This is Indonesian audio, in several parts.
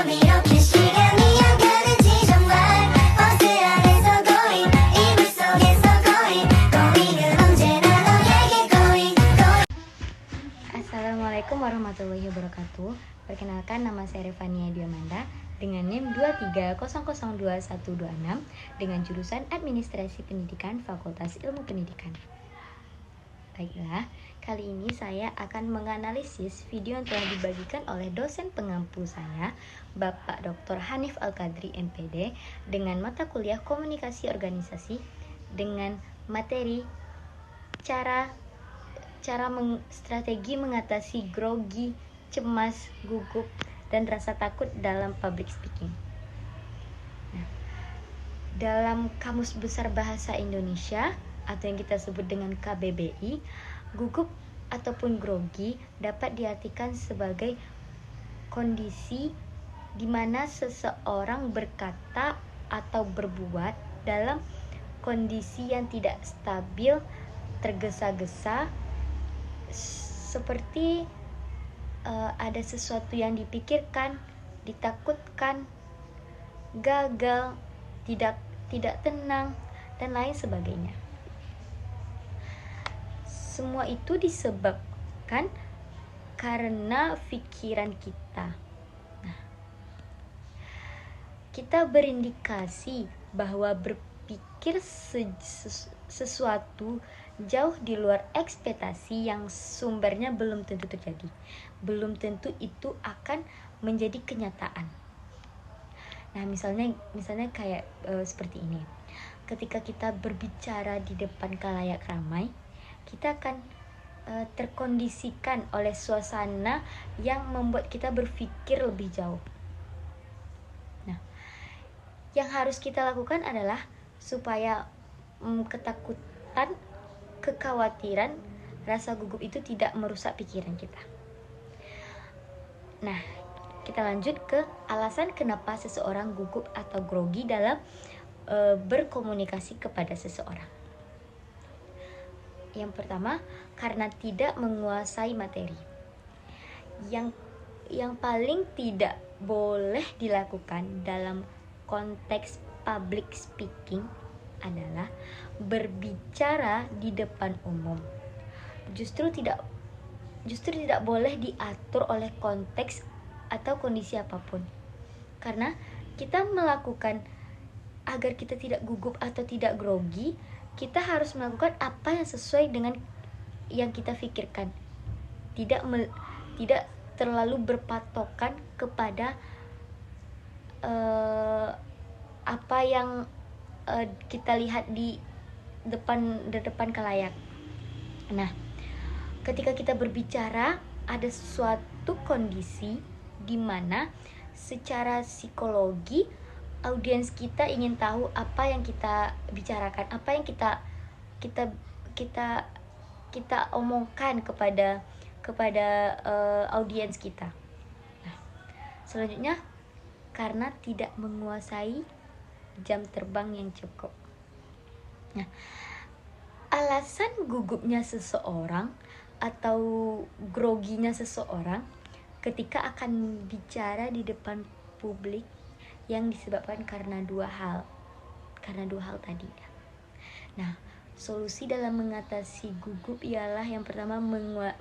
처럼 이렇게 시간이 안 가는지 정말 버스 안에서 going 이불 속에서 going going은 언제나 너에게 going going. Assalamualaikum warahmatullahi wabarakatuh. Perkenalkan, nama saya Revania Diamanda dengan NIM 230021126 dengan jurusan Administrasi Pendidikan Fakultas Ilmu Pendidikan. Baiklah, kali ini saya akan menganalisis video yang telah dibagikan oleh dosen pengampu saya, Bapak Dr. Hanif Al-Qadri MPD, dengan mata kuliah Komunikasi Organisasi dengan materi strategi mengatasi grogi, cemas, gugup, dan rasa takut dalam public speaking. Nah, dalam Kamus Besar Bahasa Indonesia atau yang kita sebut dengan KBBI, gugup ataupun grogi dapat diartikan sebagai kondisi di mana seseorang berkata atau berbuat dalam kondisi yang tidak stabil, tergesa-gesa, seperti ada sesuatu yang dipikirkan, ditakutkan, gagal, tidak tenang, dan lain sebagainya. Semua itu disebabkan karena pikiran kita. Nah, kita berindikasi bahwa berpikir sesuatu jauh di luar ekspektasi yang sumbernya belum tentu terjadi, belum tentu itu akan menjadi kenyataan. Nah, misalnya kayak seperti ini. Ketika kita berbicara di depan khalayak ramai, kita akan terkondisikan oleh suasana yang membuat kita berpikir lebih jauh. Nah, yang harus kita lakukan adalah supaya ketakutan, kekhawatiran, rasa gugup itu tidak merusak pikiran kita. Nah, kita lanjut ke alasan kenapa seseorang gugup atau grogi dalam berkomunikasi kepada seseorang. Yang pertama, karena tidak menguasai materi. Yang paling tidak boleh dilakukan dalam konteks public speaking adalah berbicara di depan umum. Justru tidak boleh diatur oleh konteks atau kondisi apapun. Karena kita melakukan agar kita tidak gugup atau tidak grogi, kita harus melakukan apa yang sesuai dengan yang kita pikirkan. Tidak terlalu berpatokan kepada apa yang kita lihat di depan khalayak. Nah, ketika kita berbicara, ada suatu kondisi di mana secara psikologi audiens kita ingin tahu apa yang kita bicarakan, apa yang kita omongkan kepada audiens kita. Nah, selanjutnya, karena tidak menguasai jam terbang yang cukup. Nah, alasan gugupnya seseorang atau groginya seseorang ketika akan bicara di depan publik yang disebabkan karena dua hal tadi. Nah, solusi dalam mengatasi gugup ialah yang pertama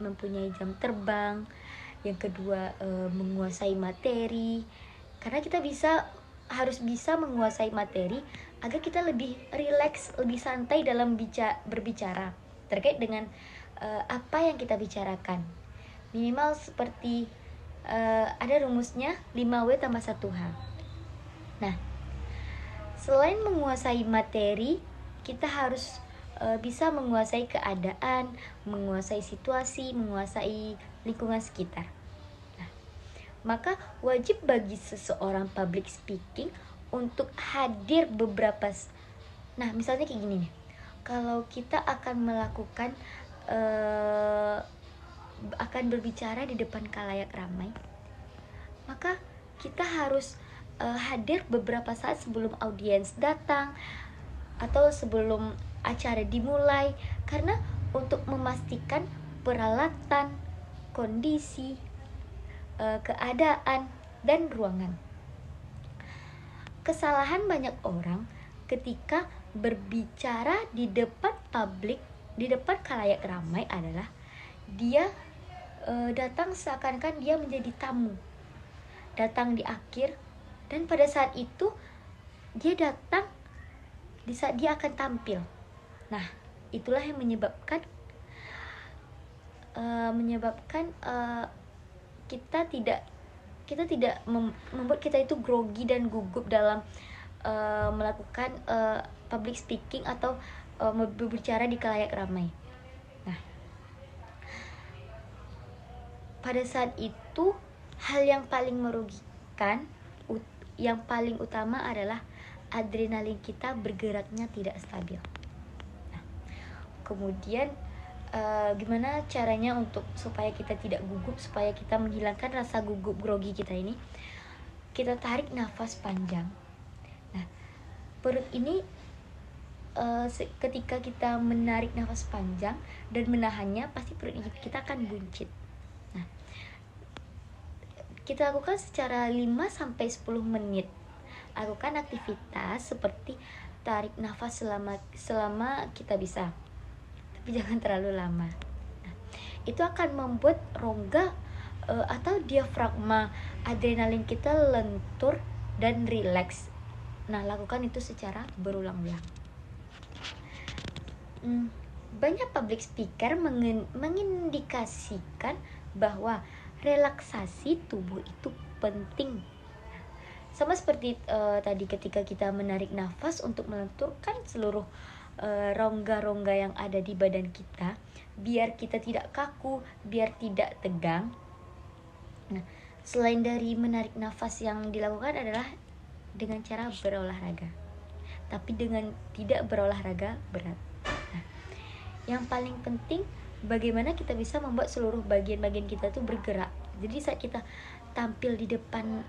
mempunyai jam terbang, yang kedua menguasai materi. Karena kita harus bisa menguasai materi agar kita lebih rileks, lebih santai dalam berbicara terkait dengan apa yang kita bicarakan. Minimal seperti ada rumusnya 5W tambah 1H. Nah, selain menguasai materi, kita harus bisa menguasai keadaan, menguasai situasi, menguasai lingkungan sekitar. Nah, maka wajib bagi seseorang public speaking untuk hadir Nah, misalnya kayak gini nih. Kalau kita akan melakukan akan berbicara di depan khalayak ramai, maka kita harus hadir beberapa saat sebelum audiens datang atau sebelum acara dimulai, karena untuk memastikan peralatan, kondisi, keadaan, dan ruangan. kesalahan banyak orang ketika berbicara di depan publik, di depan khalayak ramai adalah dia datang seakan-akan dia menjadi tamu, datang di akhir, dan pada saat itu dia datang di saat dia akan tampil. Nah, itulah yang menyebabkan kita tidak membuat kita itu grogi dan gugup dalam melakukan public speaking atau berbicara di khalayak ramai. Nah, pada saat itu hal yang paling merugikan, yang paling utama adalah adrenalin kita bergeraknya tidak stabil. Nah, kemudian gimana caranya untuk supaya kita tidak gugup, supaya kita menghilangkan rasa gugup grogi kita ini? Kita tarik nafas panjang. Nah, perut ini ketika kita menarik nafas panjang dan menahannya, pasti perut kita akan buncit. Nah, kita lakukan secara 5-10 menit. Lakukan aktivitas seperti tarik nafas selama kita bisa, tapi jangan terlalu lama. Nah, itu akan membuat rongga atau diafragma adrenalin kita lentur dan rileks. Nah, lakukan itu secara berulang-ulang. Banyak public speaker mengindikasikan bahwa relaksasi tubuh itu penting. Sama seperti tadi ketika kita menarik nafas untuk melenturkan seluruh rongga-rongga yang ada di badan kita, biar kita tidak kaku, biar tidak tegang. Nah, selain dari menarik nafas, yang dilakukan adalah dengan cara berolahraga, tapi dengan tidak berolahraga berat. Nah, yang paling penting bagaimana kita bisa membuat seluruh bagian-bagian kita tuh bergerak. Jadi saat kita tampil di depan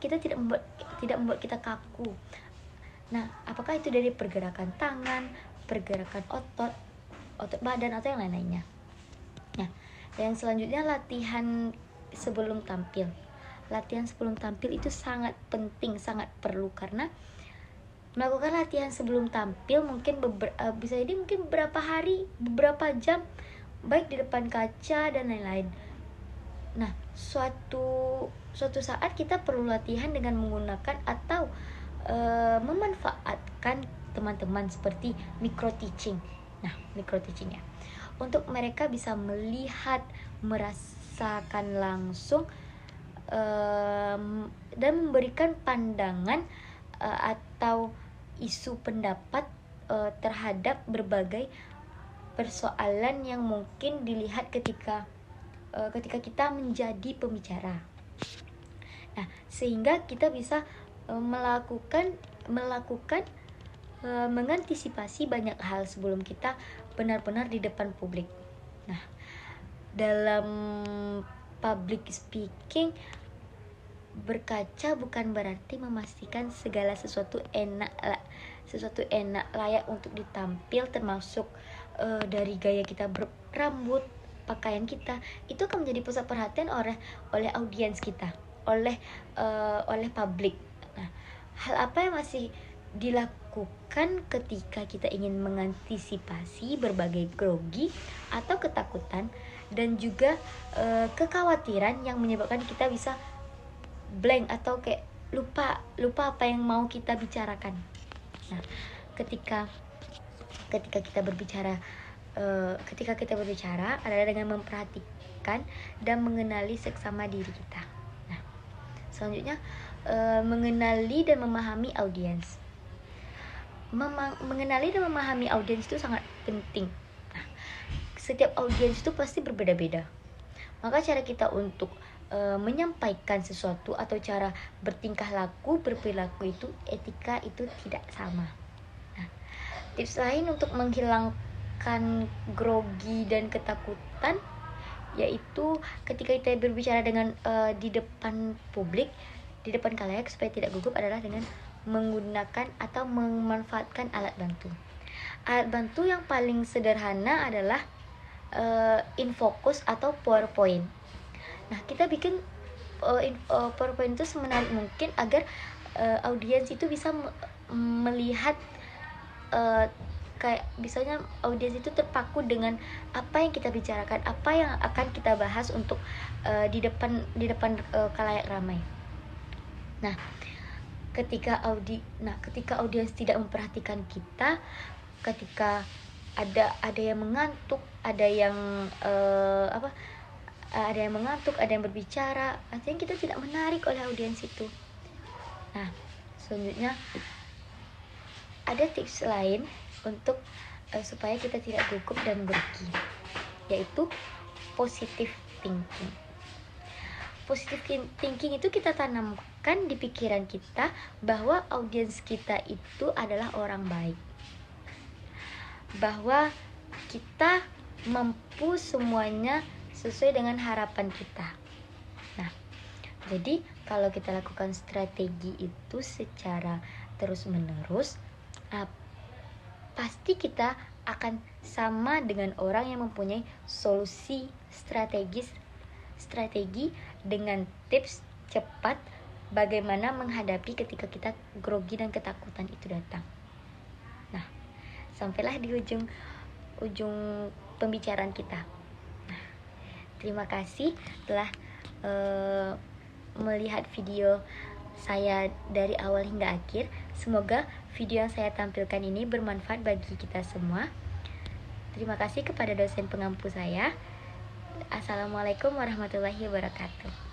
kita tidak membuat kita kaku. Nah, apakah itu dari pergerakan tangan, pergerakan otot badan, atau yang lain-lainnya. Nah, yang selanjutnya latihan sebelum tampil. Latihan sebelum tampil itu sangat penting, sangat perlu, karena melakukan latihan sebelum tampil mungkin bisa jadi mungkin beberapa hari, beberapa jam, baik di depan kaca dan lain-lain. Nah, suatu saat kita perlu latihan dengan menggunakan atau memanfaatkan teman-teman seperti micro teaching. Nah, micro teaching ya, untuk mereka bisa melihat, merasakan langsung dan memberikan pandangan atau isu pendapat terhadap berbagai persoalan yang mungkin dilihat ketika kita menjadi pembicara. Nah, sehingga kita bisa mengantisipasi banyak hal sebelum kita benar-benar di depan publik. Nah, dalam public speaking, berkaca bukan berarti memastikan segala sesuatu enak, layak untuk ditampil, termasuk dari gaya kita berambut, pakaian kita, itu akan menjadi pusat perhatian oleh audiens kita, oleh publik. Nah, hal apa yang masih dilakukan ketika kita ingin mengantisipasi berbagai grogi atau ketakutan dan juga kekhawatiran yang menyebabkan kita bisa blank atau kayak lupa apa yang mau kita bicarakan. Nah, ketika kita berbicara adalah dengan memperhatikan dan mengenali seksama diri kita. Nah, selanjutnya mengenali dan memahami audiens. Mengenali dan memahami audiens itu sangat penting. Nah, setiap audiens itu pasti berbeda-beda. Maka cara kita untuk menyampaikan sesuatu atau cara bertingkah laku, berperilaku itu, etika itu tidak sama. Nah, tips lain untuk menghilangkan grogi dan ketakutan, yaitu ketika kita berbicara dengan di depan publik, di depan khalayak, supaya tidak gugup, adalah dengan menggunakan atau memanfaatkan alat bantu. Alat bantu yang paling sederhana adalah InFocus atau PowerPoint. Nah, kita bikin PowerPoint itu semenarik mungkin agar audiens itu bisa melihat, kayak misalnya audiens itu terpaku dengan apa yang kita bicarakan, apa yang akan kita bahas untuk di depan khalayak ramai. Nah, ketika audiens tidak memperhatikan kita, ketika ada yang mengantuk, ada yang ada yang berbicara, artinya kita tidak menarik oleh audiens itu. Nah, selanjutnya ada tips lain untuk supaya kita tidak gugup dan grogi, yaitu positive thinking. Positive thinking itu kita tanamkan di pikiran kita bahwa audiens kita itu adalah orang baik, bahwa kita mampu semuanya sesuai dengan harapan kita. Nah, jadi kalau kita lakukan strategi itu secara terus-menerus, pasti kita akan sama dengan orang yang mempunyai solusi strategi dengan tips cepat bagaimana menghadapi ketika kita grogi dan ketakutan itu datang. Nah, sampailah di ujung pembicaraan kita. Nah, terima kasih telah melihat video saya dari awal hingga akhir. Semoga video yang saya tampilkan ini bermanfaat bagi kita semua. Terima kasih kepada dosen pengampu saya. Assalamualaikum warahmatullahi wabarakatuh.